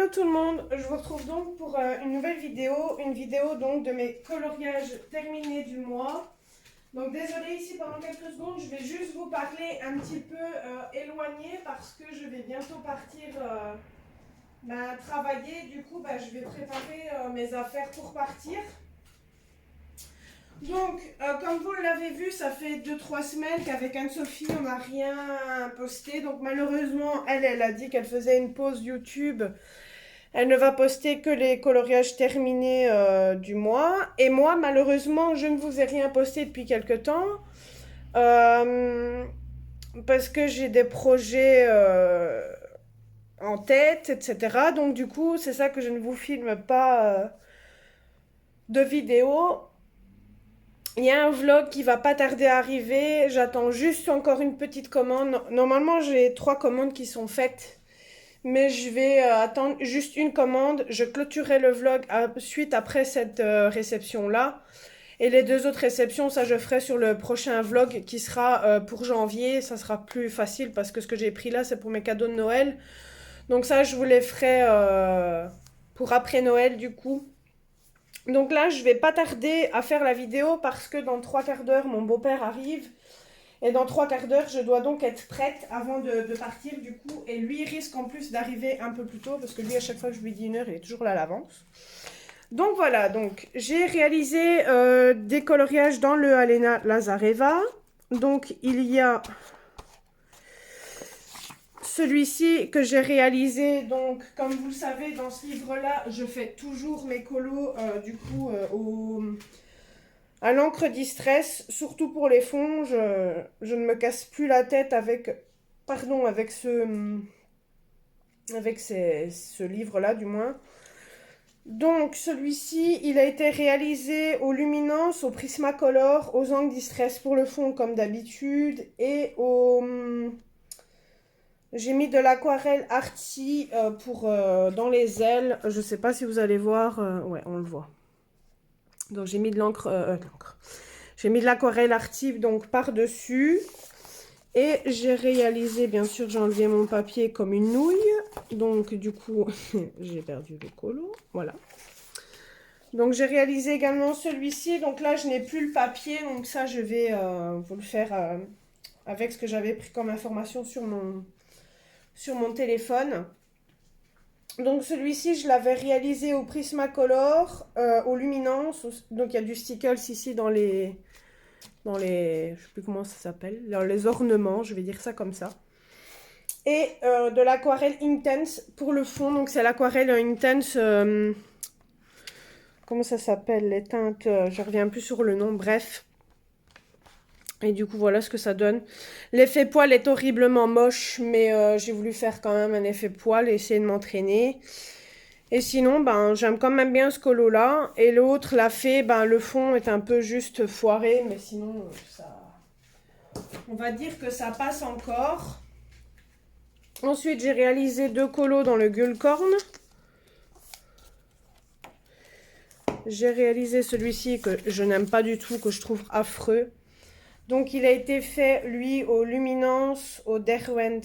Hello tout le monde, je vous retrouve donc pour une nouvelle vidéo, donc de mes coloriages terminés du mois. Donc désolé ici pendant quelques secondes, je vais juste vous parler un petit peu éloigné parce que je vais bientôt partir travailler. Du coup, je vais préparer mes affaires pour partir. Donc, comme vous l'avez vu, ça fait 2-3 semaines qu'avec Anne-Sophie, on n'a rien posté. Donc malheureusement, elle a dit qu'elle faisait une pause YouTube. Elle ne va poster que les coloriages terminés du mois. Et moi, malheureusement, je ne vous ai rien posté depuis quelque temps. Parce que j'ai des projets en tête, etc. Donc du coup, c'est ça que je ne vous filme pas de vidéo. Il y a un vlog qui va pas tarder à arriver. J'attends juste encore une petite commande. Normalement, j'ai 3 commandes qui sont faites. Mais je vais attendre juste une commande. Je clôturerai le vlog suite après cette réception-là. Et les 2 autres réceptions, ça je ferai sur le prochain vlog qui sera pour janvier. Ça sera plus facile parce que ce que j'ai pris là, c'est pour mes cadeaux de Noël. Donc ça, je vous les ferai pour après Noël du coup. Donc là, je vais pas tarder à faire la vidéo parce que dans 3 quarts d'heure, mon beau-père arrive. Et dans 3 quarts d'heure, je dois donc être prête avant de partir du coup. Et lui risque en plus d'arriver un peu plus tôt parce que lui, à chaque fois que je lui dis 1 heure, il est toujours là à l'avance. Donc voilà, donc j'ai réalisé des coloriages dans le Alena Lazareva. Donc il y a celui-ci que j'ai réalisé. Donc comme vous le savez, dans ce livre-là, je fais toujours mes colos du coup à l'encre distress, surtout pour les fonds. Je ne me casse plus la tête avec ce livre-là du moins. Donc celui-ci, il a été réalisé aux luminances, au Prismacolor, aux encres distress pour le fond comme d'habitude et j'ai mis de l'aquarelle arty pour dans les ailes. Je sais pas si vous allez voir, ouais on le voit. Donc j'ai mis de l'encre, j'ai mis de l'aquarelle arty donc par-dessus. Et j'ai réalisé, bien sûr, j'ai enlevé mon papier comme une nouille. Donc, du coup, j'ai perdu le colo. Voilà. Donc, j'ai réalisé également celui-ci. Donc là, je n'ai plus le papier. Donc ça, je vais vous le faire avec ce que j'avais pris comme information sur mon téléphone. Donc celui-ci, je l'avais réalisé au Prismacolor, aux luminances. Donc, il y a du stickles ici dans les, je sais plus comment ça s'appelle, dans les ornements, je vais dire ça comme ça. Et de l'aquarelle Intense pour le fond, donc c'est l'aquarelle Intense, comment ça s'appelle, les teintes, je reviens plus sur le nom, bref. Et du coup, voilà ce que ça donne. L'effet poil est horriblement moche, mais j'ai voulu faire quand même un effet poil et essayer de m'entraîner. Et sinon, j'aime quand même bien ce colo-là. Et l'autre l'a fait, le fond est un peu juste foiré, mais sinon, on va dire que ça passe encore. Ensuite, j'ai réalisé 2 colos dans le Gullkorn. J'ai réalisé celui-ci que je n'aime pas du tout, que je trouve affreux. Donc, il a été fait, lui, aux Luminance, au Derwent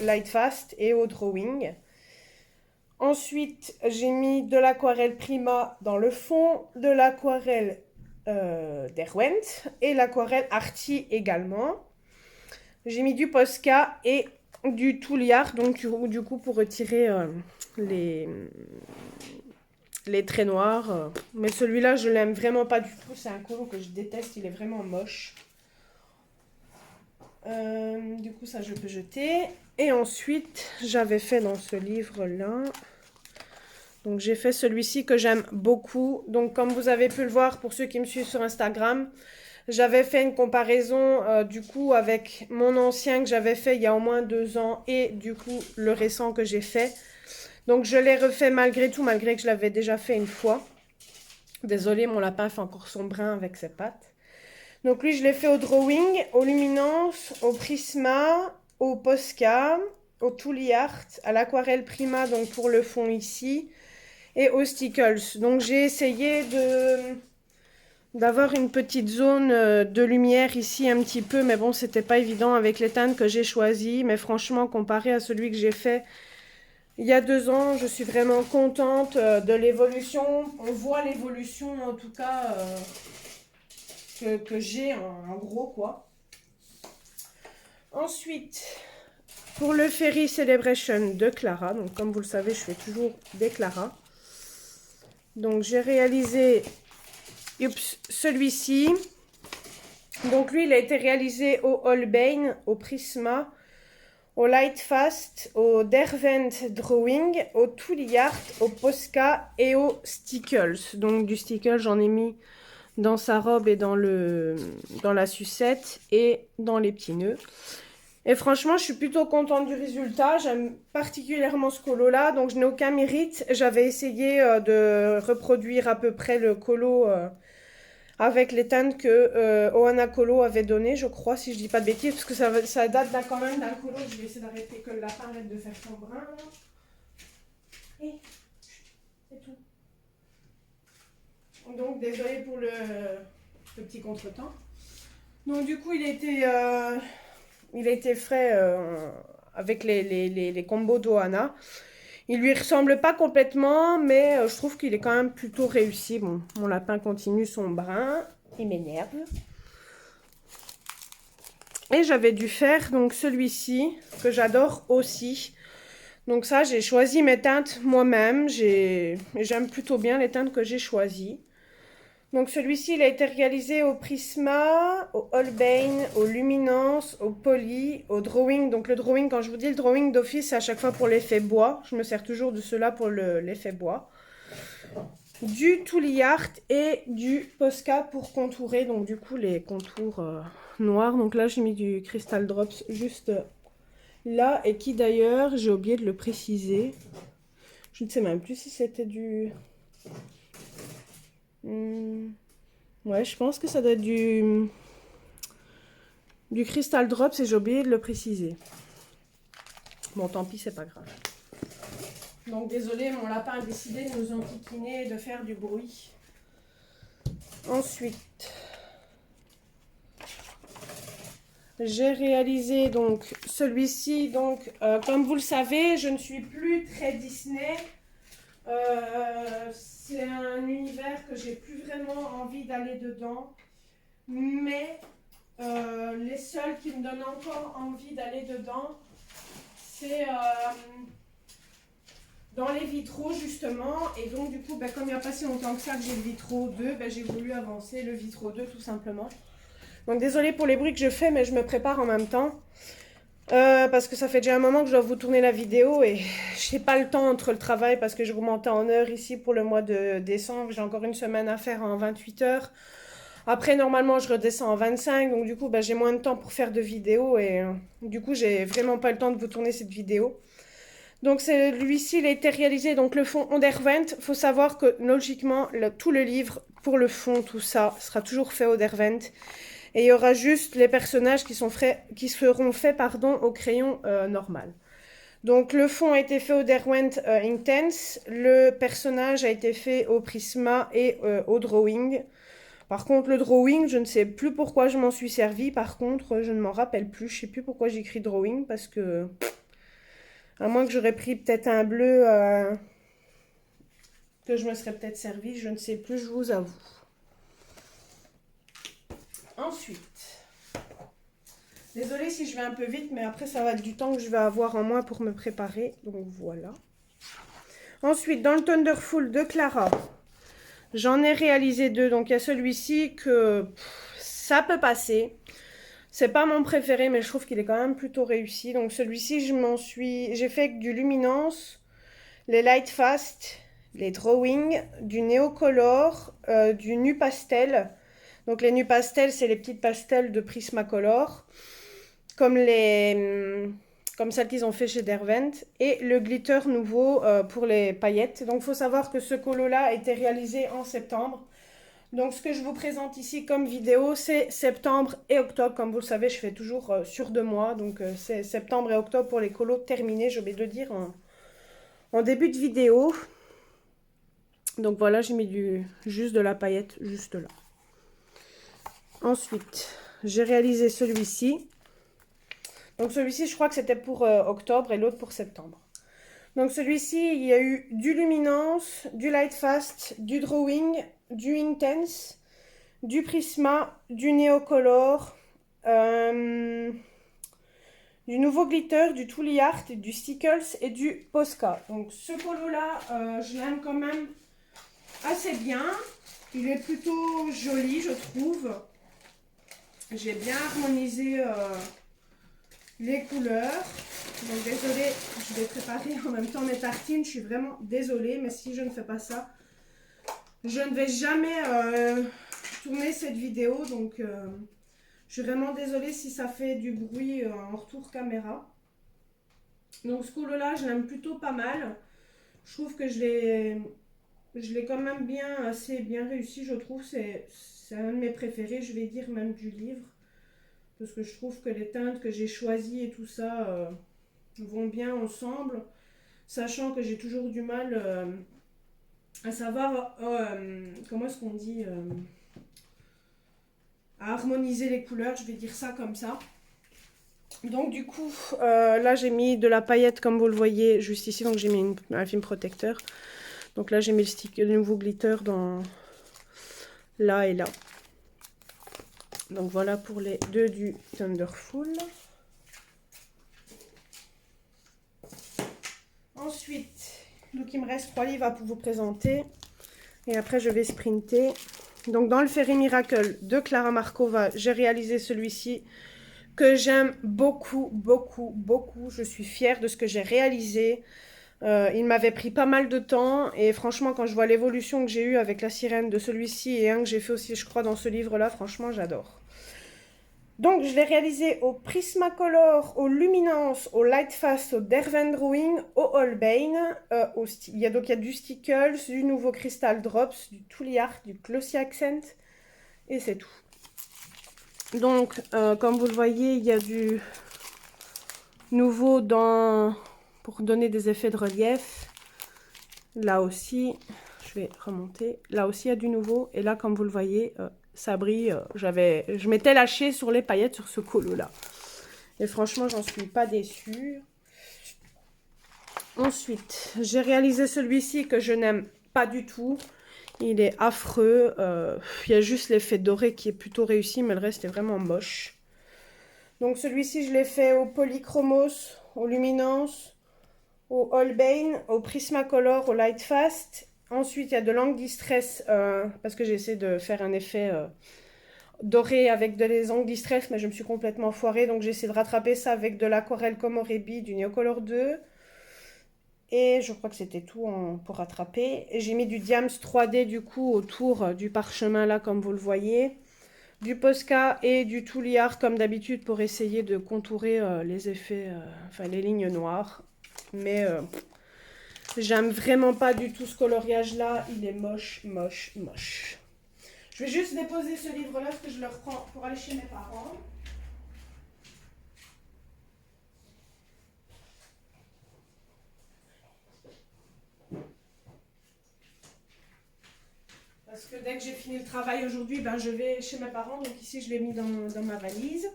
Lightfast et au Drawing. Ensuite, j'ai mis de l'aquarelle Prima dans le fond, de l'aquarelle Derwent et l'aquarelle Arty également. J'ai mis du Posca et du Touliard, donc du coup pour retirer les traits noirs. Mais celui-là, je l'aime vraiment pas du tout. C'est un colo que je déteste, il est vraiment moche. Du coup, ça, je peux jeter. Et ensuite, j'avais fait dans ce livre-là... Donc, j'ai fait celui-ci que j'aime beaucoup. Donc, comme vous avez pu le voir, pour ceux qui me suivent sur Instagram, j'avais fait une comparaison, du coup, avec mon ancien que j'avais fait il y a au moins 2 ans et, du coup, le récent que j'ai fait. Donc, je l'ai refait malgré tout, malgré que je l'avais déjà fait une fois. Désolée, mon lapin fait encore son brin avec ses pattes. Donc, lui, je l'ai fait au Drawing, au Luminance, au Prisma, au Posca, au Tooly Art, à l'aquarelle Prima, donc pour le fond ici, et aux Stickles. Donc, j'ai essayé d'avoir une petite zone de lumière ici un petit peu, mais bon, c'était pas évident avec les teintes que j'ai choisies. Mais franchement, comparé à celui que j'ai fait, il y a 2 ans. Je suis vraiment contente de l'évolution. On voit l'évolution en tout cas que j'ai en gros quoi. Ensuite, pour le Fairy Celebration de Clara, donc comme vous le savez, je fais toujours des Clara. Donc j'ai réalisé celui-ci. Donc lui, il a été réalisé au Holbein, au Prisma, au Lightfast, au Derwent Drawing, au Tooly Art, au Posca et au Stickles. Donc du Stickles, j'en ai mis dans sa robe et dans la sucette et dans les petits nœuds. Et franchement, je suis plutôt contente du résultat. J'aime particulièrement ce colo-là, donc je n'ai aucun mérite. J'avais essayé de reproduire à peu près le colo avec les teintes que Ohana Colo avait donné, je crois, si je dis pas de bêtises, parce que ça date quand même d'un colo. Je vais essayer d'arrêter que le lapin arrête de faire son brin. Et c'est tout. Donc, désolé pour le petit contretemps. Donc, du coup, il a été fait avec les combos d'Ohana. Il lui ressemble pas complètement, mais je trouve qu'il est quand même plutôt réussi. Bon, mon lapin continue son brin, il m'énerve. Et j'avais dû faire donc celui-ci, que j'adore aussi. Donc ça, j'ai choisi mes teintes moi-même. J'aime plutôt bien les teintes que j'ai choisies. Donc celui-ci, il a été réalisé au Prisma, au Holbein, au Luminance, au Poly, au Drawing. Donc le Drawing, quand je vous dis le Drawing d'office, c'est à chaque fois pour l'effet bois. Je me sers toujours de cela pour l'effet bois. Du Tooly Art et du Posca pour contourer. Donc du coup, les contours noirs. Donc là, j'ai mis du Crystal Drops juste là. Et qui d'ailleurs, j'ai oublié de le préciser. Je ne sais même plus si c'était du... Ouais, je pense que ça doit être du Crystal Drops et j'ai oublié de le préciser. Bon, tant pis, c'est pas grave. Donc, désolé, mon lapin a décidé de nous enquiquiner et de faire du bruit. Ensuite, j'ai réalisé donc celui-ci. Donc, comme vous le savez, je ne suis plus très Disney. C'est un univers que j'ai plus vraiment envie d'aller dedans. Mais les seuls qui me donnent encore envie d'aller dedans, c'est dans les vitraux justement. Et donc du coup, comme il n'y a pas si longtemps que ça que j'ai le vitro 2, j'ai voulu avancer le vitro 2 tout simplement. Donc désolée pour les bruits que je fais, mais je me prépare en même temps. Parce que ça fait déjà un moment que je dois vous tourner la vidéo et je n'ai pas le temps entre le travail parce que je remontais en heure ici pour le mois de décembre. J'ai encore une semaine à faire en 28 heures. Après, normalement, je redescends en 25, donc du coup, j'ai moins de temps pour faire de vidéos et du coup, j'ai vraiment pas le temps de vous tourner cette vidéo. Donc, celui-ci, il a été réalisé, donc le fond Onderwent. Faut savoir que, logiquement, tout le livre, pour le fond, tout ça, sera toujours fait Onderwent. Et il y aura juste les personnages qui seront faits au crayon normal. Donc, le fond a été fait au Derwent Intense. Le personnage a été fait au Prisma et au Drawing. Par contre, le drawing, je ne sais plus pourquoi je m'en suis servi. Par contre, je ne m'en rappelle plus. Je ne sais plus pourquoi j'écris drawing parce que... À moins que j'aurais pris peut-être un bleu que je me serais peut-être servi. Je ne sais plus, je vous avoue. Ensuite... Désolée si je vais un peu vite, mais après ça va être du temps que je vais avoir en moins pour me préparer. Donc voilà. Ensuite, dans le Thunderful de Clara... J'en ai réalisé 2, donc il y a celui-ci que ça peut passer. C'est pas mon préféré, mais je trouve qu'il est quand même plutôt réussi. Donc celui-ci, j'ai fait du Luminance, les Lightfast, les Drawing, du Neocolor, du Nu Pastel. Donc les Nu Pastel, c'est les petites pastels de Prismacolor, comme celles qu'ils ont fait chez Derwent, et le glitter nouveau pour les paillettes. Donc il faut savoir que ce colo-là a été réalisé en septembre. Donc ce que je vous présente ici comme vidéo, c'est septembre et octobre. Comme vous le savez, je fais toujours sur 2 mois. Donc c'est septembre et octobre pour les colos terminés, j'ai oublié de le dire en début de vidéo. Donc voilà, j'ai mis juste de la paillette juste là. Ensuite, j'ai réalisé celui-ci. Donc celui-ci, je crois que c'était pour octobre et l'autre pour septembre. Donc celui-ci, il y a eu du Luminance, du Lightfast, du Drawing, du Intense, du Prisma, du Neocolor, du nouveau glitter, du Tooly Art, du Stickles et du Posca. Donc ce colo-là, je l'aime quand même assez bien. Il est plutôt joli, je trouve. J'ai bien harmonisé les couleurs. Donc désolée, je vais préparer en même temps mes tartines. Je suis vraiment désolée, mais si je ne fais pas ça, je ne vais jamais tourner cette vidéo. Donc je suis vraiment désolée si ça fait du bruit en retour caméra. Donc ce colo-là, je l'aime plutôt pas mal. Je trouve que je l'ai quand même assez bien réussi, je trouve. C'est un de mes préférés, je vais dire même du livre. Parce que je trouve que les teintes que j'ai choisies et tout ça vont bien ensemble. Sachant que j'ai toujours du mal à savoir comment est-ce qu'on dit à harmoniser les couleurs, je vais dire ça comme ça. Donc du coup, là j'ai mis de la paillette comme vous le voyez juste ici, donc j'ai mis un film protecteur. Donc là j'ai mis le nouveau glitter dans là et là. Donc voilà pour les deux du Thunderful. Ensuite, donc il me reste 3 livres à vous présenter. Et après je vais sprinter. Donc dans le Fairy Miracle de Clara Markova, j'ai réalisé celui-ci que j'aime beaucoup, beaucoup, beaucoup. Je suis fière de ce que j'ai réalisé. Il m'avait pris pas mal de temps et franchement quand je vois l'évolution que j'ai eue avec la sirène de celui-ci et un que j'ai fait aussi je crois dans ce livre-là, franchement j'adore. Donc je l'ai réalisé au Prismacolor, au Luminance, au Lightfast, au Derwent Drawing, au Holbein. Il y a du Stickles, du nouveau Crystal Drops, du Tooly Art, du Glossy Accent et c'est tout. Donc comme vous le voyez, il y a du nouveau pour donner des effets de relief. Là aussi, je vais remonter. Là aussi, il y a du nouveau. Et là, comme vous le voyez, ça brille. Je m'étais lâchée sur les paillettes sur ce colo-là. Et franchement, j'en suis pas déçue. Ensuite, j'ai réalisé celui-ci que je n'aime pas du tout. Il est affreux. Il y a juste l'effet doré qui est plutôt réussi, mais le reste est vraiment moche. Donc celui-ci, je l'ai fait au Polychromos, au Luminance, au Holbein, au Prismacolor, au Lightfast. Ensuite, il y a de l'encre Distress, parce que j'essaie de faire un effet doré avec des encres Distress, mais je me suis complètement foirée. Donc, j'essaie de rattraper ça avec de l'aquarelle Komorebi du Neocolor 2. Et je crois que c'était tout pour rattraper. Et j'ai mis du Diams 3D, du coup, autour du parchemin, là, comme vous le voyez. Du Posca et du Tooly Art, comme d'habitude, pour essayer de contourer les effets, enfin, les lignes noires. Mais j'aime vraiment pas du tout ce coloriage là, il est moche, moche, moche. Je vais juste déposer ce livre là parce que je le reprends pour aller chez mes parents. Parce que dès que j'ai fini le travail aujourd'hui, ben, je vais chez mes parents. Donc ici je l'ai mis dans ma valise.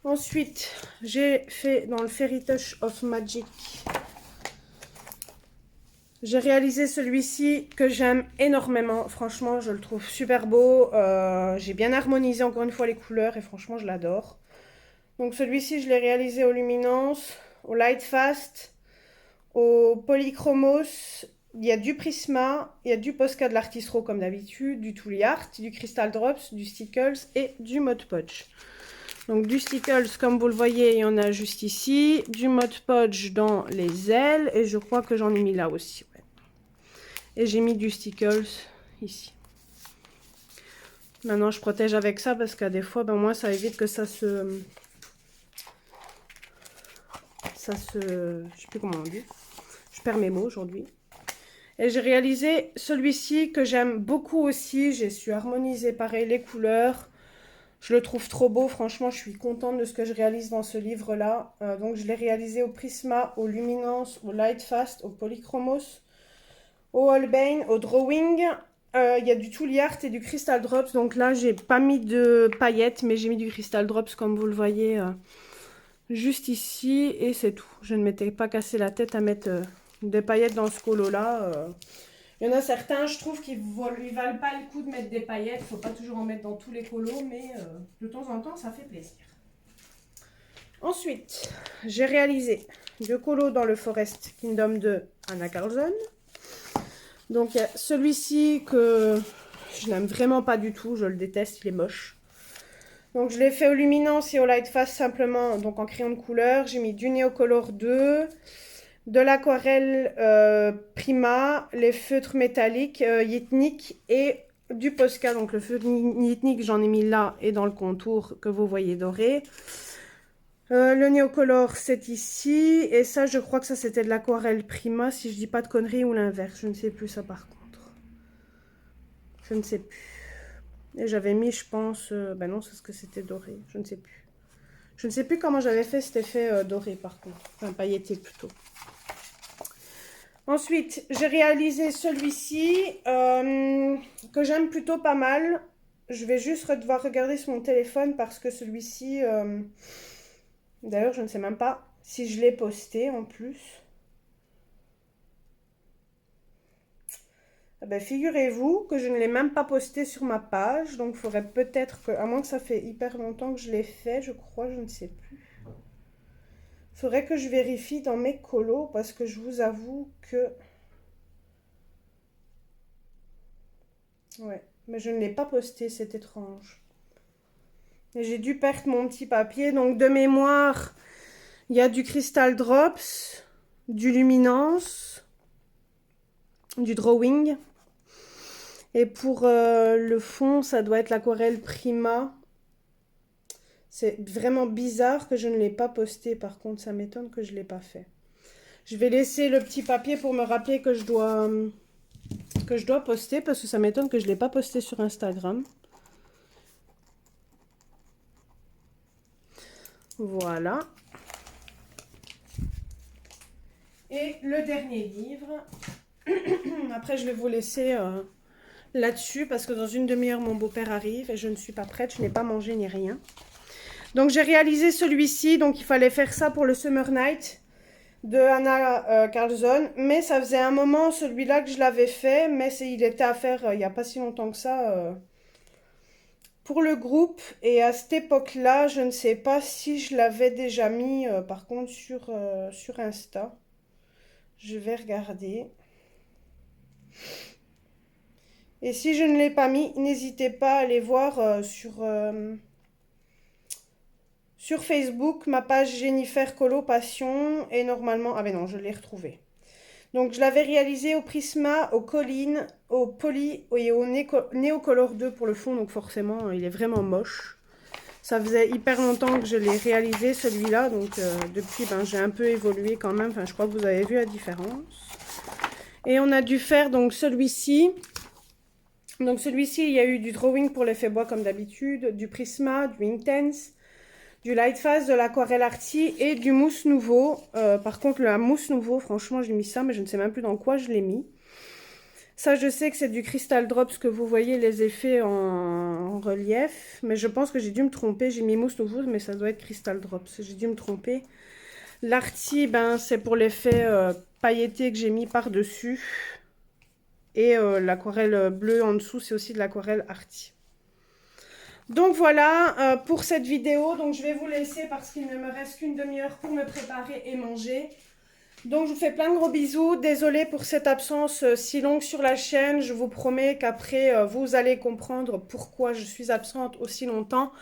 Ensuite, j'ai fait dans le Fairy Touch of Magic. J'ai réalisé celui-ci que j'aime énormément. Franchement, je le trouve super beau. J'ai bien harmonisé encore une fois les couleurs et franchement, je l'adore. Donc celui-ci, je l'ai réalisé au Luminance, au Lightfast, au Polychromos. Il y a du Prisma, il y a du Posca de l'Artistro comme d'habitude, du Tooly Art, du Crystal Drops, du Stickles et du Mod Podge. Donc du Stickles, comme vous le voyez, il y en a juste ici. Du Mod Podge dans les ailes. Et je crois que j'en ai mis là aussi. Ouais. Et j'ai mis du Stickles ici. Maintenant, je protège avec ça parce qu'à des fois, ben, moi, ça évite que ça se... Je sais plus comment on dit. Je perds mes mots aujourd'hui. Et j'ai réalisé celui-ci que j'aime beaucoup aussi. J'ai su harmoniser pareil les couleurs. Je le trouve trop beau, franchement, je suis contente de ce que je réalise dans ce livre-là. Donc, je l'ai réalisé au Prisma, au Luminance, au Lightfast, au Polychromos, au Holbein, au Drawing. Il y a du Tooly Art et du Crystal Drops. Donc là, j'ai pas mis de paillettes, mais j'ai mis du Crystal Drops, comme vous le voyez, juste ici. Et c'est tout. Je ne m'étais pas cassé la tête à mettre des paillettes dans ce colo-là. Il y en a certains, je trouve, qui ne valent pas le coup de mettre des paillettes. Il ne faut pas toujours en mettre dans tous les colos, mais de temps en temps, ça fait plaisir. Ensuite, j'ai réalisé 2 colos dans le Forest Kingdom de Anna Carlson. Donc, celui-ci que je n'aime vraiment pas du tout, je le déteste, il est moche. Donc, je l'ai fait au Luminance et au Lightfast simplement, donc en crayon de couleur. J'ai mis du Neocolor 2, de l'aquarelle Prima, les feutres métalliques Yitnik et du Posca. Donc, le feutre Yitnik, j'en ai mis là et dans le contour que vous voyez doré. Le Neocolor, c'est ici. Et ça, je crois que ça, c'était de l'aquarelle Prima, si je dis pas de conneries, ou l'inverse. Je ne sais plus ça, par contre. Je ne sais plus. Et j'avais mis, je pense... ben non, c'est ce que c'était doré. Je ne sais plus. Je ne sais plus comment j'avais fait cet effet doré, par contre. Enfin, pailleté, plutôt. Ensuite, j'ai réalisé celui-ci, que j'aime plutôt pas mal. Je vais juste devoir regarder sur mon téléphone, parce que celui-ci... D'ailleurs, je ne sais même pas si je l'ai posté en plus. Ah ben, figurez-vous que je ne l'ai même pas posté sur ma page. Donc, il faudrait peut-être que... À moins que ça fait hyper longtemps que je l'ai fait, je crois, je ne sais plus. Il faudrait que je vérifie dans mes colos parce que je vous avoue que... Ouais, mais je ne l'ai pas posté, c'est étrange. J'ai dû perdre mon petit papier. Donc, de mémoire... Il y a du Crystal Drops, du Luminance, du Drawing. Et pour le fond, ça doit être l'aquarelle Prima. C'est vraiment bizarre que je ne l'ai pas posté. Par contre, ça m'étonne que je ne l'ai pas fait. Je vais laisser le petit papier pour me rappeler que je dois poster. Parce que ça m'étonne que je ne l'ai pas posté sur Instagram. Voilà. Et le dernier livre. Après, je vais vous laisser là-dessus parce que dans une demi-heure, mon beau-père arrive et je ne suis pas prête. Je n'ai pas mangé ni rien. Donc, j'ai réalisé celui-ci. Donc, il fallait faire ça pour le Summer Night de Anna Carlson. Mais ça faisait un moment, celui-là, que je l'avais fait. Mais il était à faire il n'y a pas si longtemps que ça pour le groupe. Et à cette époque-là, je ne sais pas si je l'avais déjà mis, par contre, sur Insta. Je vais regarder. Et si je ne l'ai pas mis, n'hésitez pas à aller voir sur Facebook ma page Jennifer Colo Passion. Et normalement... Ah ben non, je l'ai retrouvé. Donc je l'avais réalisé au Prisma, au Colline, au Poly et au Neocolor 2 pour le fond. Donc forcément, il est vraiment moche. Ça faisait hyper longtemps que je l'ai réalisé celui-là. Donc depuis, j'ai un peu évolué quand même. Enfin, je crois que vous avez vu la différence. Et on a dû faire donc celui-ci. Donc celui-ci, il y a eu du drawing pour l'effet bois comme d'habitude, du Prisma, du Intense, du Lightfast, de l'aquarelle Arty et du mousse nouveau. Par contre, la mousse nouveau, franchement, j'ai mis ça, mais je ne sais même plus dans quoi je l'ai mis. Ça, je sais que c'est du Crystal Drops que vous voyez les effets en relief. Mais je pense que j'ai dû me tromper. J'ai mis mousse nouveau, mais ça doit être Crystal Drops. J'ai dû me tromper. L'Arty, c'est pour l'effet pailleté que j'ai mis par-dessus. Et l'aquarelle bleue en dessous, c'est aussi de l'aquarelle Arty. Donc voilà pour cette vidéo. Donc je vais vous laisser parce qu'il ne me reste qu'une demi-heure pour me préparer et manger. Donc je vous fais plein de gros bisous. Désolée pour cette absence si longue sur la chaîne. Je vous promets qu'après vous allez comprendre pourquoi je suis absente aussi longtemps.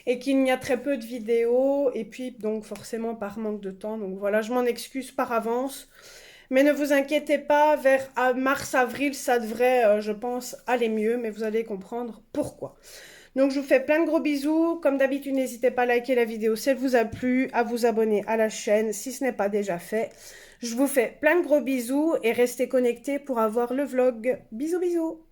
Et qu'il n'y a très peu de vidéos. Et puis donc forcément par manque de temps. Donc voilà, je m'en excuse par avance. Mais ne vous inquiétez pas, vers mars-avril, ça devrait, je pense, aller mieux. Mais vous allez comprendre pourquoi. Donc, je vous fais plein de gros bisous. Comme d'habitude, n'hésitez pas à liker la vidéo si elle vous a plu, à vous abonner à la chaîne si ce n'est pas déjà fait. Je vous fais plein de gros bisous et restez connectés pour avoir le vlog. Bisous, bisous!